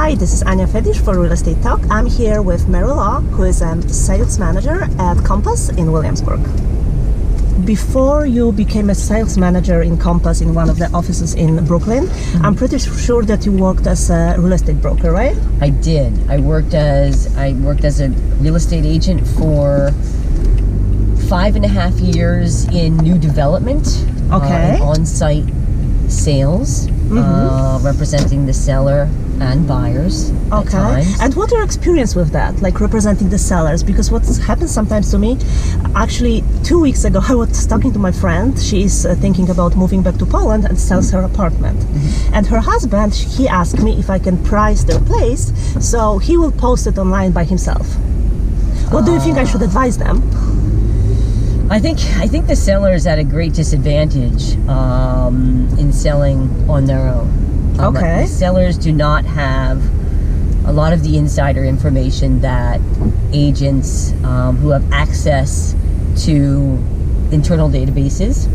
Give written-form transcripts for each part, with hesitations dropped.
Hi, this is Anya Fedish for Real Estate Talk. I'm here with Mary Lowe, who is a sales manager at Compass in Williamsburg. Before you became a sales manager in Compass in one of the offices in Brooklyn, I'm pretty sure that you worked as a real estate broker, right? I did. I worked as a real estate agent for 5.5 years in new development, Okay. on-site sales, representing the seller and buyers at Okay. times. And what your experience with that, like representing the sellers? Because what happens sometimes to me, actually 2 weeks ago I was talking to my friend. She is thinking about moving back to Poland and sells her apartment. And her husband, he asked me if I can price their place, so he will post it online by himself. What do you think I should advise them? I think the seller is at a great disadvantage in selling on their own. Okay. The sellers do not have a lot of the insider information that agents who have access to internal databases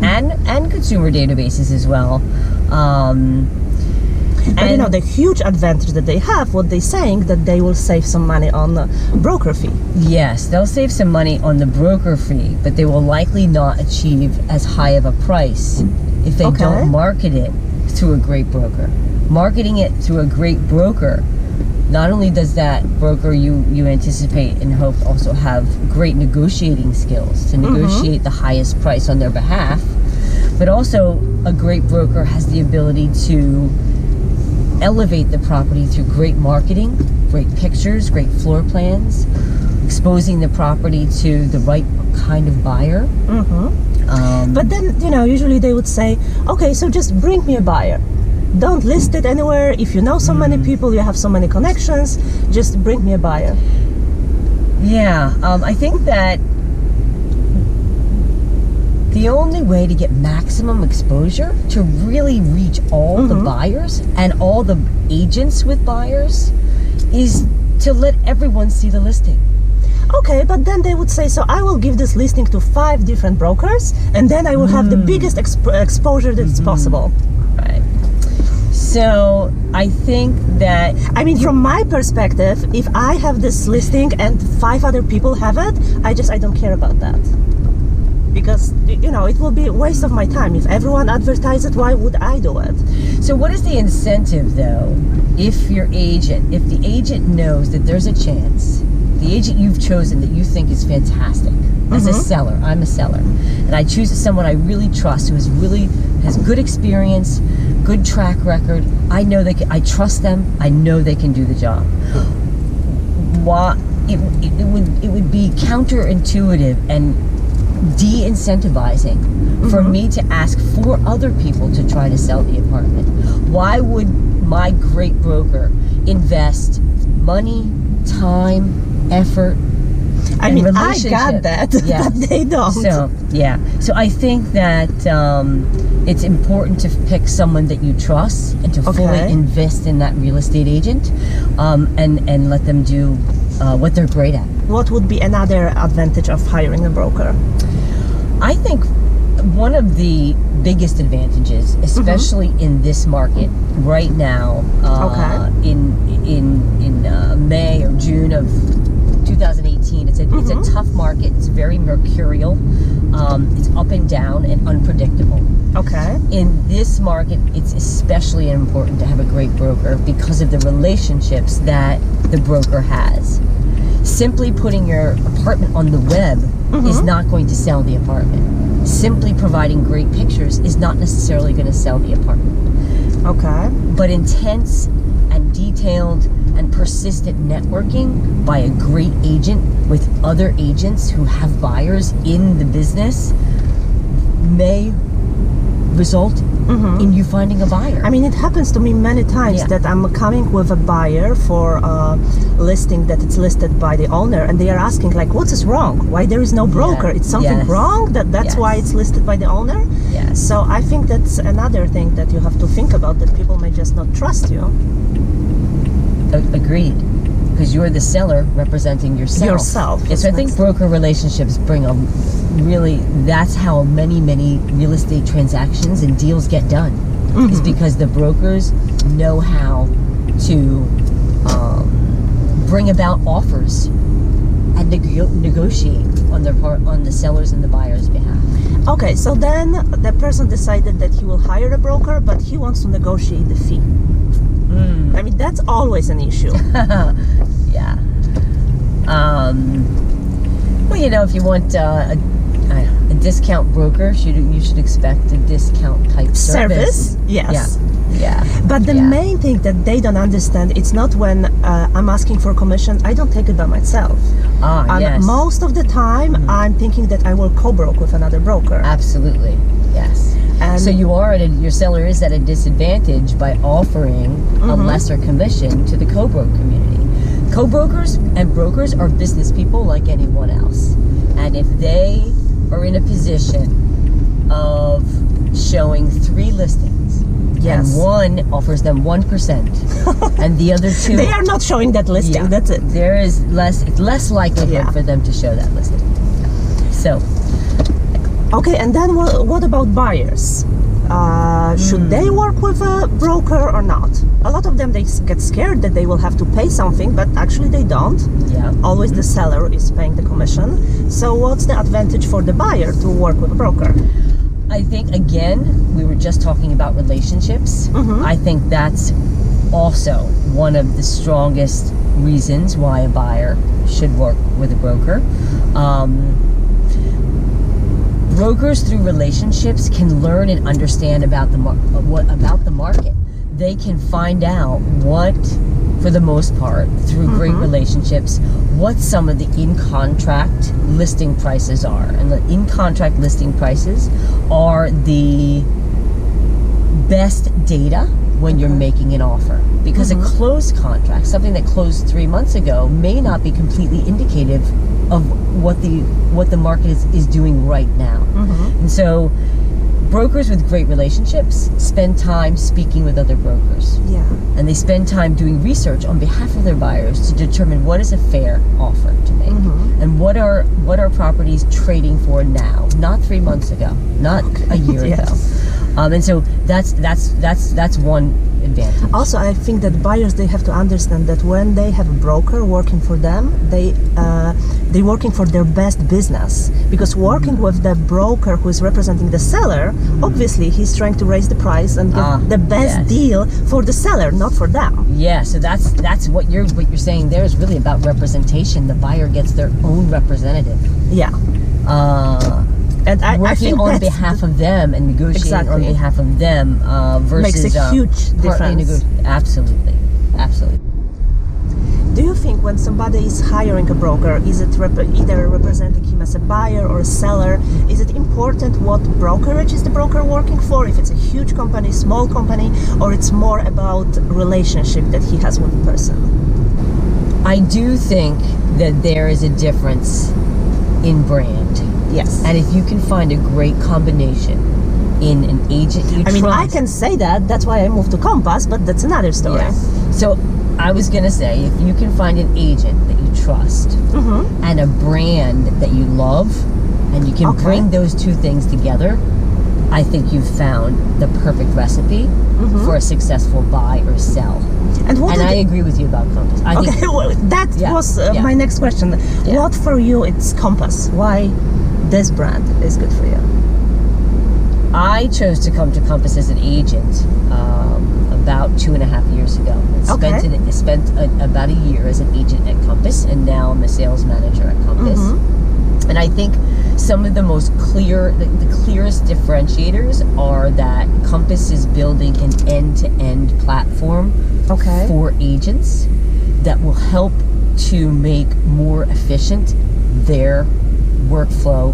and consumer databases as well. But you know, the huge advantage that they have, what they're saying, that they will save some money on the broker fee. Yes, they'll save some money on the broker fee, but they will likely not achieve as high of a price if they don't market it through a great broker. Marketing it through a great broker, not only does that broker you anticipate and hope also have great negotiating skills to negotiate the highest price on their behalf, but also a great broker has the ability to elevate the property through great marketing, great pictures, great floor plans, exposing the property to the right kind of buyer. But then, you know, usually they would say, okay, so just bring me a buyer. Don't list it anywhere. If you know so many people, you have so many connections, just bring me a buyer. Yeah, I think that the only way to get maximum exposure, to really reach all the buyers and all the agents with buyers, is to let everyone see the listing. Okay, but then they would say, so I will give this listing to 5 different brokers, and then I will have the biggest exposure that's possible. Right. So I think that, I mean, from my perspective, if I have this listing and 5 other people have it, I don't care about that. Because, you know, it will be a waste of my time. If everyone advertises it, why would I do it? so what is the incentive though, if the agent knows that there's a chance, the agent you've chosen that you think is fantastic, as a seller, I'm a seller, and I choose someone I really trust, who has good experience, good track record. I know I trust them. I know they can do the job. It would be counterintuitive and de-incentivizing for me to ask 4 other people to try to sell the apartment. Why would my great broker invest money, time, effort, I mean, I got that, but they don't. So I think that it's important to pick someone that you trust and to fully invest in that real estate agent, and let them do what they're great at. What would be another advantage of hiring a broker? I think one of the biggest advantages, especially in this market right now, in May or June of 2018, it's a tough market. It's very mercurial. It's up and down and unpredictable. Okay. In this market, it's especially important to have a great broker because of the relationships that the broker has. Simply putting your apartment on the web is not going to sell the apartment. Simply providing great pictures is not necessarily going to sell the apartment. Okay. But intense and detailed and persistent networking by a great agent with other agents who have buyers in the business may result in you finding a buyer. I mean, it happens to me many times that I'm coming with a buyer for a listing that it's listed by the owner, and they are asking, like, what is wrong? Why there is no broker? It's something wrong? That's why it's listed by the owner? Yes. So I think that's another thing that you have to think about, that people may just not trust you. Agreed. Because you're the seller representing yourself. Yes, so I think broker relationships bring a that's how many real estate transactions and deals get done. Is because the brokers know how to bring about offers and negotiate on the sellers and the buyer's behalf. Okay, so then the person decided that he will hire a broker, but he wants to negotiate the fee. I mean, that's always an issue. Yeah. Well, you know, if you want a discount broker, you should expect a discount type service. Yes. Yeah. But the main thing that they don't understand, it's not when I'm asking for commission, I don't take it by myself. Yes. Most of the time, I'm thinking that I will co-broke with another broker. Absolutely. Yes. And so your seller is at a disadvantage by offering a lesser commission to the co-broke community. Co-brokers and brokers are business people like anyone else. And if they are in a position of showing 3 listings, and one offers them 1%, and the other 2 they are not showing that listing. That's it. There is less likelihood for them to show that listing. So, okay, and then what about buyers? Should they work with a broker or not? A lot of them, they get scared that they will have to pay something, but actually they don't. Yeah. Always the seller is paying the commission. So what's the advantage for the buyer to work with a broker? I think, again, we were just talking about relationships. I think that's also one of the strongest reasons why a buyer should work with a broker. Brokers, through relationships, can learn and understand about the market. They can find out what, for the most part, through great relationships, what some of the in-contract listing prices are. And the in-contract listing prices are the best data when you're making an offer. Because a closed contract, something that closed 3 months ago, may not be completely indicative of what the market is doing right now. And so brokers with great relationships spend time speaking with other brokers. Yeah. And they spend time doing research on behalf of their buyers to determine what is a fair offer to make. And what are properties trading for now, not 3 months ago, not a year ago. And so that's one advantage. Also, I think that buyers, they have to understand that when they have a broker working for them, they're working for their best business. Because working with the broker who is representing the seller, obviously he's trying to raise the price and get the best deal for the seller, not for them. Yeah, so that's what you're saying there is really about representation. The buyer gets their own representative. Yeah. And I think on behalf of them and negotiating on behalf of them versus makes a huge difference. Absolutely. Do you think when somebody is hiring a broker, is it either representing him as a buyer or a seller, is it important what brokerage is the broker working for? If it's a huge company, small company, or it's more about relationship that he has with the person? I do think that there is a difference in brand. Yes. And if you can find a great combination in an agent you trust. I mean, I can say that. That's why I moved to Compass, but that's another story. Yeah. So I was going to say, if you can find an agent that you trust and a brand that you love, and you can bring those two things together, I think you've found the perfect recipe for a successful buy or sell. And I agree with you about Compass. I think, well, that was my next question. What for you it's Compass? Why this brand is good for you? I chose to come to Compass as an agent about 2.5 years ago. I spent about a year as an agent at Compass, and now I'm a sales manager at Compass. And I think some of the most the clearest differentiators are that Compass is building an end-to-end platform for agents that will help to make more efficient their workflow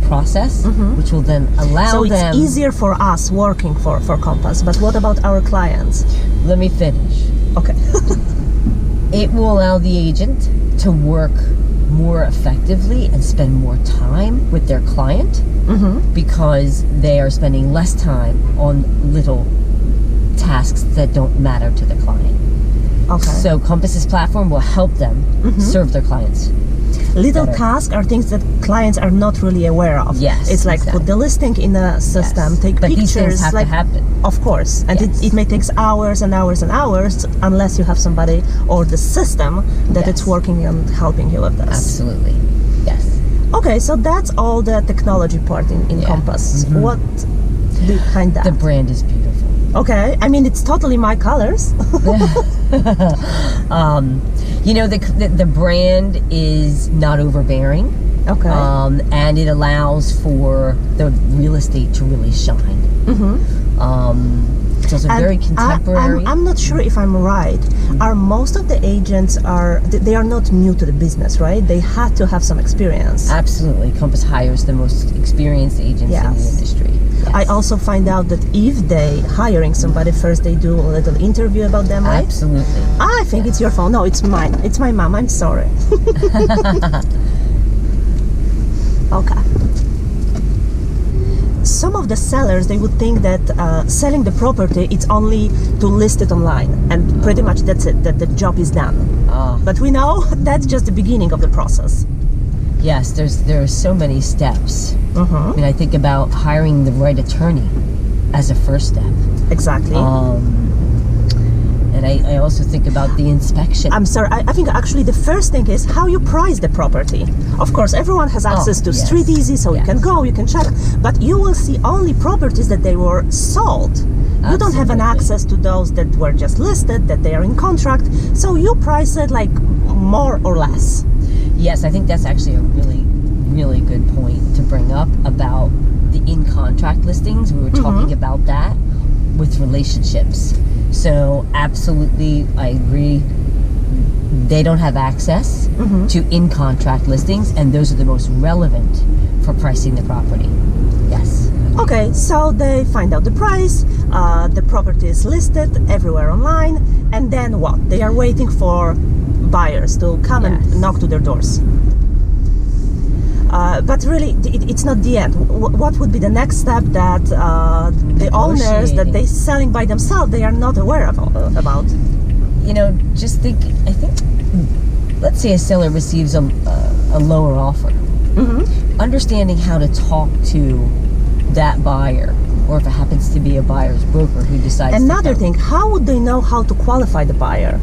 process, which will then allow them... So it's easier for us working for Compass, but what about our clients? Let me finish. Okay. It will allow the agent to work more effectively and spend more time with their client because they are spending less time on little tasks that don't matter to the client. Okay. So Compass's platform will help them serve their clients little tasks are things that clients are not really aware of. Yes, it's like put the listing in a system, take but pictures. These things have to happen. Of course, and it may take hours and hours and hours unless you have somebody or the system that it's working and helping you with this. Absolutely, yes. Okay, so that's all the technology part in Compass. What behind that? The brand is beautiful. Okay, I mean it's totally my colors. You know, the brand is not overbearing. Okay. And it allows for the real estate to really shine. It's also very contemporary. I'm not sure if I'm right. Are most of the agents they are not new to the business, right? They had to have some experience. Absolutely. Compass hires the most experienced agents in the industry. Yes. I also find out that if they hiring somebody first, they do a little interview about them, right? Absolutely. I think it's your phone. No, it's mine. It's my mom. I'm sorry. Okay. Some of the sellers, they would think that selling the property, it's only to list it online, and pretty much that's it, that the job is done. But we know that's just the beginning of the process. Yes, there are so many steps. I mean, I think about hiring the right attorney as a first step. Exactly. And I also think about the inspection. I'm sorry, I think actually the first thing is how you price the property. Of course, everyone has access to Street Easy, so you can go, you can check, but you will see only properties that they were sold. You don't have an access to those that were just listed, that they are in contract, so you price it like more or less. Yes, I think that's actually a really, really good point to bring up about the in-contract listings. We were talking about that with relationships. So absolutely, I agree. They don't have access to in-contract listings, and those are the most relevant for pricing the property. Yes. Okay, so they find out the price, the property is listed everywhere online, and then what? They are waiting for buyers to come and knock to their doors. But really, it's not the end. What would be the next step that the owners that they're selling by themselves, they are not aware about? You know, just think, I think, let's say a seller receives a lower offer. Understanding how to talk to that buyer, or if it happens to be a buyer's broker who decides Another thing, how would they know how to qualify the buyer?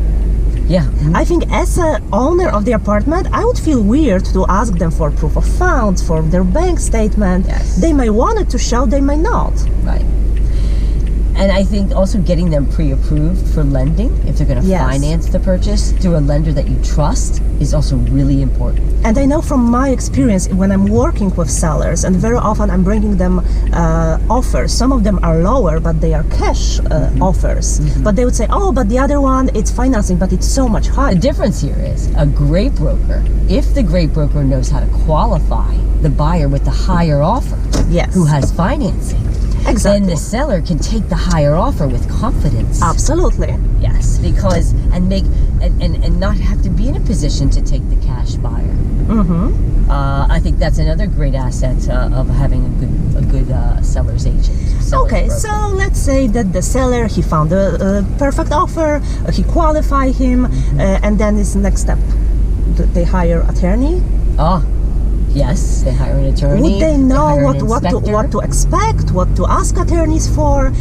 Yeah. I think as an owner of the apartment, I would feel weird to ask them for proof of funds, for their bank statement. They may want it to show, they may not. Right. And I think also getting them pre-approved for lending, if they're going to finance the purchase through a lender that you trust, is also really important. And I know from my experience when I'm working with sellers, and very often I'm bringing them offers. Some of them are lower, but they are cash offers. But they would say, oh, but the other one, it's financing, but it's so much higher. The difference here is a great broker, if the great broker knows how to qualify the buyer with the higher offer, who has financing, then the seller can take the higher offer with confidence. Absolutely. Yes, because and not have to be in a position to take the cash buyer. I think that's another great asset of having a good seller's agent. Okay, so let's say that the seller, he found a perfect offer, he qualified him, and then it's the next step. They hire attorney. Yes, they hire an attorney. Would they know what to expect, what to ask attorneys for?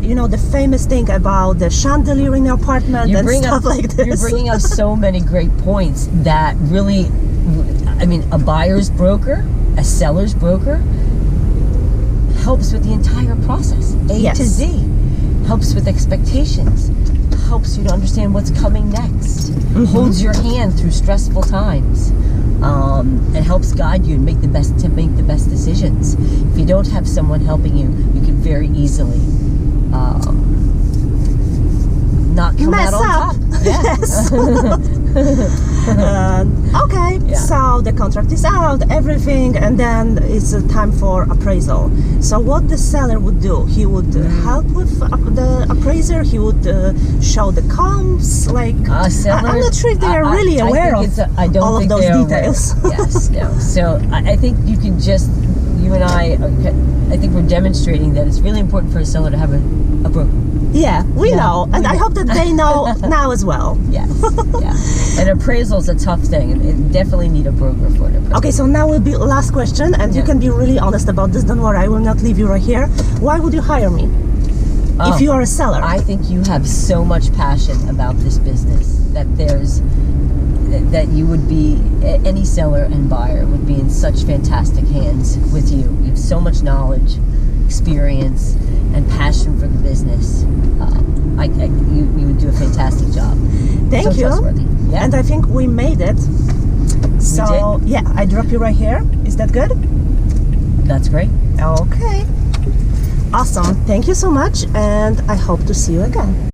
You know, the famous thing about the chandelier in the apartment and stuff like this. You're bringing up so many great points that really, I mean, a buyer's broker, a seller's broker, helps with the entire process, A to Z. Helps with expectations. Helps you to understand what's coming next. Holds your hand through stressful times. And helps guide you and make the best decisions. If you don't have someone helping you, you can very easily not come out on top. Yes. Okay, so the contract is out, everything, and then it's time for appraisal. So what the seller would do, he would help with the appraiser, he would show the comps, like, I'm not sure if they are really aware of all of those details. Yes, no. So I think you can just, you and I think we're demonstrating that it's really important for a seller to have a broker. Yeah, we know, and I hope that they know now as well. Yes, yeah. And appraisal's a tough thing. You definitely need a broker for an appraisal. Okay, so now will be last question, and you can be really honest about this. Don't worry, I will not leave you right here. Why would you hire me if you are a seller? I think you have so much passion about this business that you would be, any seller and buyer would be in such fantastic hands with you. You have so much knowledge, experience, and passion for the business. You would do a fantastic job. Thank you. Yeah. And I think we made it. So yeah, I drop you right here. Is that good? That's great. Okay. Awesome. Thank you so much, and I hope to see you again.